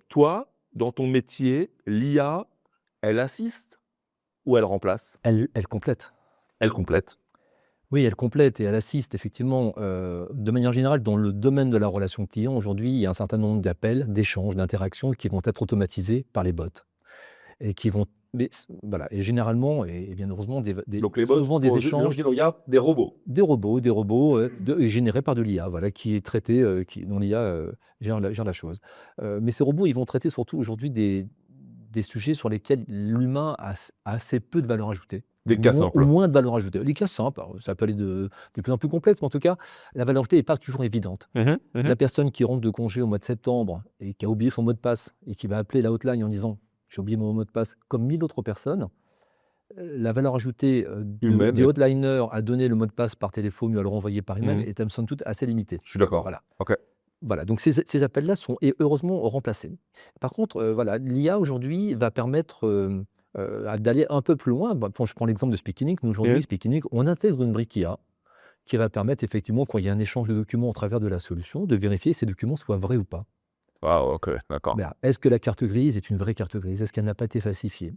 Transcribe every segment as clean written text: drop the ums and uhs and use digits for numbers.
Toi, dans ton métier, l'IA, elle assiste ou elle remplace? Elle complète. Elle complète. Oui, elle complète et elle assiste effectivement, de manière générale dans le domaine de la relation client. Aujourd'hui, il y a un certain nombre d'appels, d'échanges, d'interactions qui vont être automatisés par les bots et qui vont mais voilà et généralement et bien heureusement Donc les bots, souvent des pour les gens échanges, qui regardent, des robots. des robots, générés par de l'IA, voilà, qui est traité, dont l'IA, gère la chose. Mais ces robots, ils vont traiter surtout aujourd'hui des sujets sur lesquels l'humain a assez peu de valeur ajoutée, Des cas ou simples. moins de valeur ajoutée. Les cas simples, alors ça peut aller de plus en plus complexe, mais en tout cas, la valeur ajoutée n'est pas toujours évidente. Mmh mh. La personne qui rentre de congé au mois de septembre et qui a oublié son mot de passe et qui va appeler la hotline en disant: «J'ai oublié mon mot de passe», comme 1000 autres personnes, la valeur ajoutée, des Humaine, hotliners à donner le mot de passe par téléphone ou à le renvoyer par email mmh, est, somme toute, assez limitée. je suis d'accord. Voilà. OK. Voilà, donc ces appels-là sont et heureusement remplacés. Par contre, voilà, l'IA aujourd'hui va permettre, d'aller un peu plus loin. Bah, quand je prends l'exemple de Speaking. Nous aujourd'hui, Mmh. Speaking, on intègre une brique IA qui va permettre effectivement, quand il y a un échange de documents au travers de la solution, de vérifier si ces documents soient vrais ou pas. Waouh, OK, d'accord. Bah, est-ce que la carte grise est une vraie carte grise? Est-ce qu'elle n'a pas été falsifiée?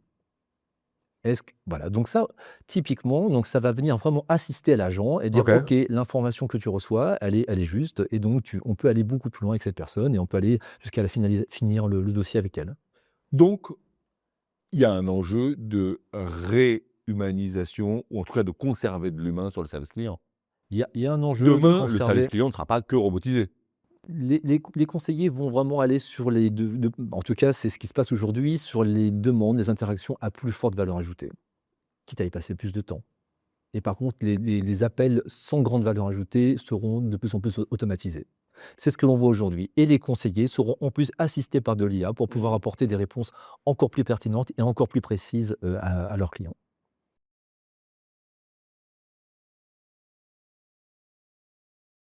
Est-ce que voilà, donc ça, typiquement, donc ça va venir vraiment assister à l'agent et dire: OK. «OK, l'information que tu reçois, elle est juste et donc on peut aller beaucoup plus loin avec cette personne et on peut aller jusqu'à la finir le dossier avec elle». Donc il y a un enjeu de réhumanisation ou en tout cas de conserver de l'humain sur le service client. Il y a un enjeu de Demain, le service conserver. client ne sera pas que robotisé. Les conseillers vont vraiment aller sur les en tout cas, c'est ce qui se passe aujourd'hui, sur les demandes, les interactions à plus forte valeur ajoutée, quitte à y passer plus de temps. Et par contre, les appels sans grande valeur ajoutée seront de plus en plus automatisés. C'est ce que l'on voit aujourd'hui et les conseillers seront en plus assistés par de l'IA pour pouvoir apporter des réponses encore plus pertinentes et encore plus précises, à leurs clients.